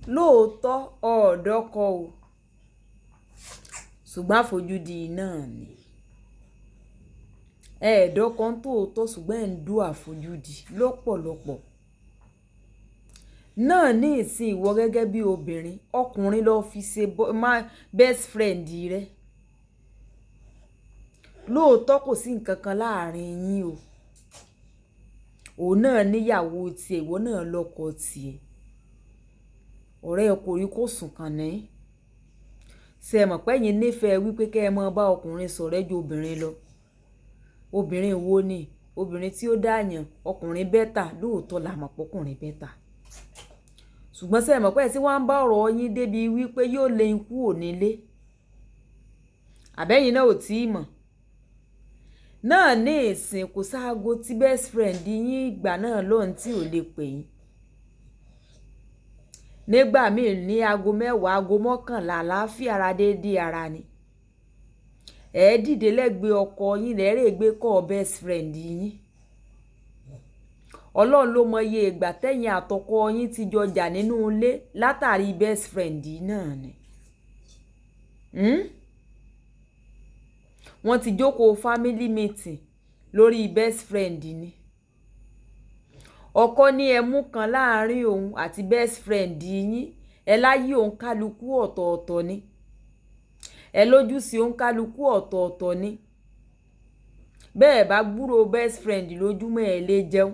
lóòótọ́ ọ̀ọ́dọ́kọ o ṣùgbọ́n àfojúdi náà ni ẹ̀ẹ́dọ́kọ ń tòótọ́ ṣùgbọ́n ẹ̀ ń dú àfojúdi lọ́pọ̀lọpọ̀ náà ní ìsìn ìwọ gẹ́gẹ́ bí obìnrin ọkùnrin lọ fi ṣe best friend rẹ lóòótọ́ kò sí nǹkan kan láàrin yín o òun náà níyàwó tiẹ̀ ìwọ náà lọ́kọ tiẹ̀ ọ̀rẹ́ ọkùnrin kò sùn kàn ní ṣe mọ̀ pé yín nífẹ̀ẹ́ wípé kẹ́ ẹ mọ bá ọkùnrin sọ̀rẹ́ ju obìnrin lọ obìnrin wo ni obìnrin tí ó dáàyàn ọkùnrin bẹ́tà lóòótọ́ là mọ̀ pọ́kùnrin bẹ́tà ṣùgbọ́n ṣe mọ̀ pé tí wọ́n ń bá ọ̀rọ̀ yín débi wípé yóò lé ikú ò nílé àbẹ́yìn náà ò tí ì mọ̀ náà ní ìsìn kò sáago tí best friend yín ìgbà náà lóhun tí ò lè pè yín nígbà míì ní aago 10 aago 11 àlàáfíà ara déédéé ara ni ẹ dìde lẹ́gbẹ̀ẹ́ ọkọ yín lẹ́rẹ̀ gbé kọ́ best friend yín ọlọ́run ló mọ iye ìgbà tẹ́yìn àtọkọ yín ti jọ jà nínú ilé látàrí best friend náà ni wọ́n ti jókòó family meeting lórí best friend ni ọkọ ní ẹmú kan láàrin òun àti best friend yín ẹ láyé òun kálukú ọ̀tọ̀ọ̀tọ̀ ni ẹ lójú sí òun kálukú ọ̀tọ̀ọ̀tọ̀ ni bẹ́ẹ̀ bá gbúrò best friend lójúmọ́ ẹ lè jẹun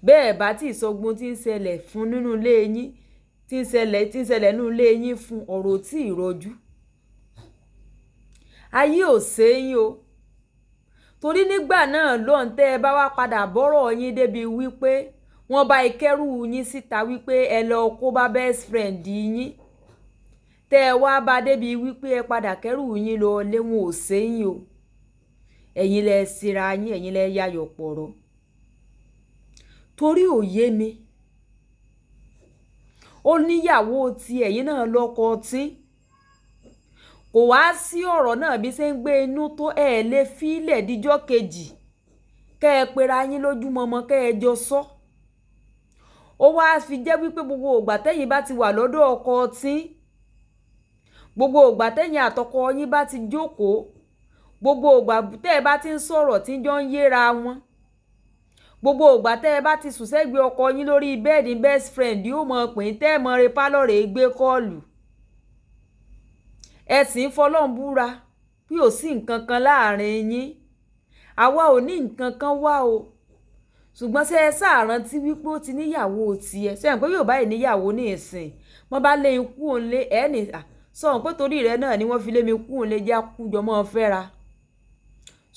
bẹ́ẹ̀ bá tí ìsọgbọ́n tí ń ṣẹlẹ̀ fún nínú ilé yín tí ń ṣẹlẹ̀ nínú ilé yín fún ọ̀rọ̀ tí ìrọ̀jú ayé ò séyìn o torí nígbà náà lóhùn tẹ́ ẹ bá wá padà bọ́rọ̀ yín débi wípé wọ́n bá ìkẹ́rù yín síta wípé ẹ lọ kó bá best friend yín tẹ́ ẹ wá bá débi wípé ẹ padà kẹ́rù yín lọ lé wọn ò séyìn o ẹ̀yin lẹ síra yín ẹ̀yin lẹ yayọ̀ pọ̀rọ̀ torí òye mi ó níyàwó tí ẹ̀yin náà lọ́kọ tí kò wá sí ọ̀rọ̀ náà bí ṣe ń gbé inú tó ẹ̀ lè fílẹ̀ díjọ́ kejì kẹ́ ẹ pera yín lójúmọmọ kẹ́ ẹ jọ sọ ó wá fi jẹ́ wípé gbogbo ìgbà tẹ́yin bá ti wà lọ́dọ̀ ọkọ tí gbogbo ìgbà tẹ́yin àtọkọ yín bá ti jókòó gbogbo ìgbà tẹ́ ẹ bá ti ń sọ̀rọ̀ tí jọ ń yéra wọn gbogbo ìgbà tẹ́ ẹ bá ti sùn sẹ́gbẹ̀ẹ́ ọkọ yín lórí bẹ́ẹ̀dì best friend yóò mọ̀ pé tẹ́ ẹ mọ̀ re pálọ̀rẹ̀ gbé kọ́ọ̀lù ẹ sì ń fọlọ́n búra bí ò sí nǹkan kan láàrin yín àwa ò ní nǹkan kan wá o ṣùgbọ́n ṣé ẹ ṣàrántí wípé ó ti níyàwó tiẹ̀ ṣé ẹ̀ ń pé yóò báyìí níyàwó ní ìsìn wọ́n bá lé ikú òǹlé ẹ̀ ní sọ̀rọ̀ pé torí rẹ̀ náà ni wọ́n fi lé mi kú òǹlé já kú jọ mọ́ fẹ́ra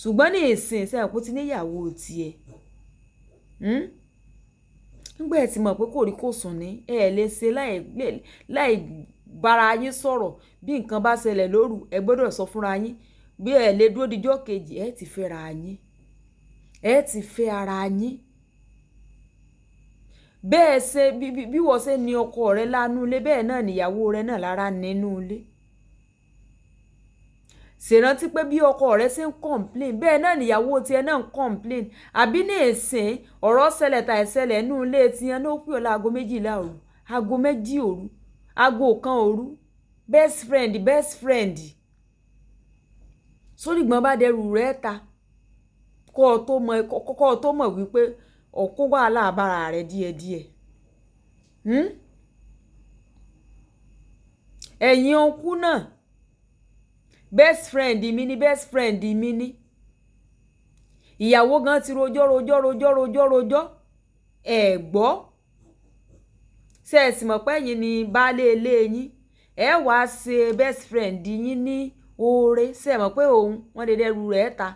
ṣùgbọ́n ní ìsìn ṣé ẹ̀ ń pé ó ti níyàwó tiẹ̀ nígbà ẹ̀ ti mọ̀ pé kò rí kò sùn ní ẹ̀ lè ṣe láì bára yín sọ̀rọ̀ bí nǹkan bá ṣẹlẹ̀ lóru ẹ gbọ́dọ̀ sọ fúnra yín bí ẹ lè dúró dijọ́ kejì ẹ ti fẹ́ ra yín ẹ ti fẹ́ ara yín bẹ́ẹ̀ ṣe bí wọ́n ṣe ní ọkọ rẹ lánú ilé bẹ́ẹ̀ náà níyàwó rẹ náà lára nínú ilé ṣèrántí pé bí ọkọ rẹ ṣe ń complain bẹ́ẹ̀ náà níyàwó tiẹ̀ náà ń complain àbí ní ìsìn ọ̀rọ̀ ṣẹlẹ̀ tàì ṣẹlẹ̀ nínú ilé tiẹ̀ náà ó pè ọ́ láago 12 òru aago 2 òru aago 1 òru best friend sórí gbọ́n bá dẹrù rẹ̀ ta kọ́ ọ tó mọ̀ wípé ọ̀kó wàhálà àbára rẹ̀ díẹ̀díẹ̀ ẹ̀yin ọkú náà best friend mi ní ìyàwó gan ti rojọ́ ẹ̀ gbọ́ ṣe ẹ sì mọ̀ pé ẹ̀yin ni baálé ilé yín ẹ wàá ṣe best friend yín ní oore ṣe ẹ mọ̀ pé òun wọ́n dédé ru rẹ̀ ta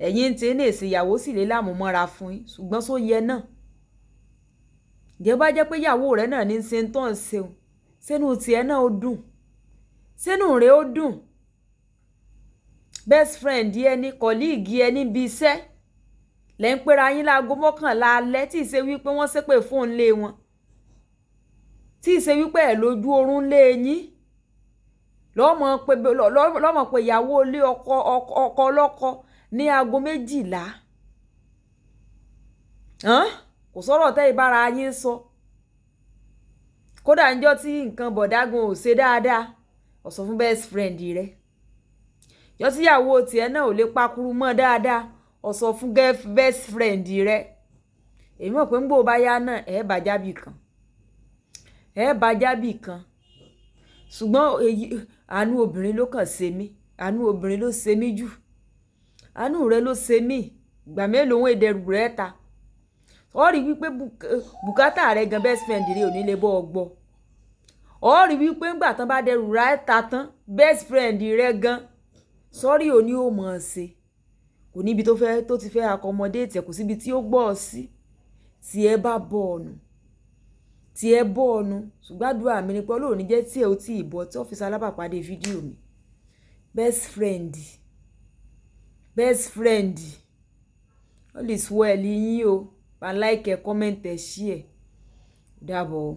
ẹ̀yin tí ní èsì ìyàwó sì lè lámúmọ́ra fún yín ṣùgbọ́n só yẹ náà ǹjẹ́ bá jẹ́ pé ìyàwó rẹ̀ náà ní ṣe ń tán ṣeun sínú tiẹ̀ náà ó dùn sínú rẹ̀ ó dùn best friend ẹni colleague ẹni bí iṣẹ́ lẹ́ ń pera yín láago 11 alẹ́ tí ì ṣe wípé wọ́n ṣépè fóun lé wọn tí ì ṣe wípé ẹ̀ lójú oorun lé yín lọ́mọ pé ìyàwó ilé ọkọ ọlọ́kọ ní aago 12 kò sọ̀rọ̀ tẹ́ ìbára yín sọ kódà ńjọ́ tí nǹkan bọ̀dágun ò ṣe dáadáa ó sọ fún best friend rẹ yọ tíyàwó tiẹ̀ náà ò lè pakuru mọ́ dáadáa ó sọ fún best friend rẹ èmi mọ̀ pé ń gbò bá yá náà bá jábì kan bá jábì kan ṣùgbọ́n àánú obìnrin ló kàn ṣe mí àánú obìnrin ló ṣe mí jù àánú rẹ ló ṣe mí ìgbà mélòó wọn èdèrú rẹ ta ọ rí wípé bùkátà rẹ gan best friend rẹ ò ní lè bọ́ ọ gbọ́ ọ rí wípé ńgbà tán bá dẹrù rẹ ta tán best friend rẹ gan sọ́rí òní ò mọ̀ ọ́n ṣe kò níbi tó ti fẹ́ accommodate kò síbi tí ó gbọ́ ọ sí tí ẹ bá bọ́ ọ̀nù ṣùgbọ́n àdúrà mi ni pé Ọlọ́run ní jẹ́ tí ẹ ò tí ì bọ́ tí ọ́fíìsì alábàápàdé fídíò mi best friend all is well yín o bá like ẹ comment ẹ share dàbọ̀.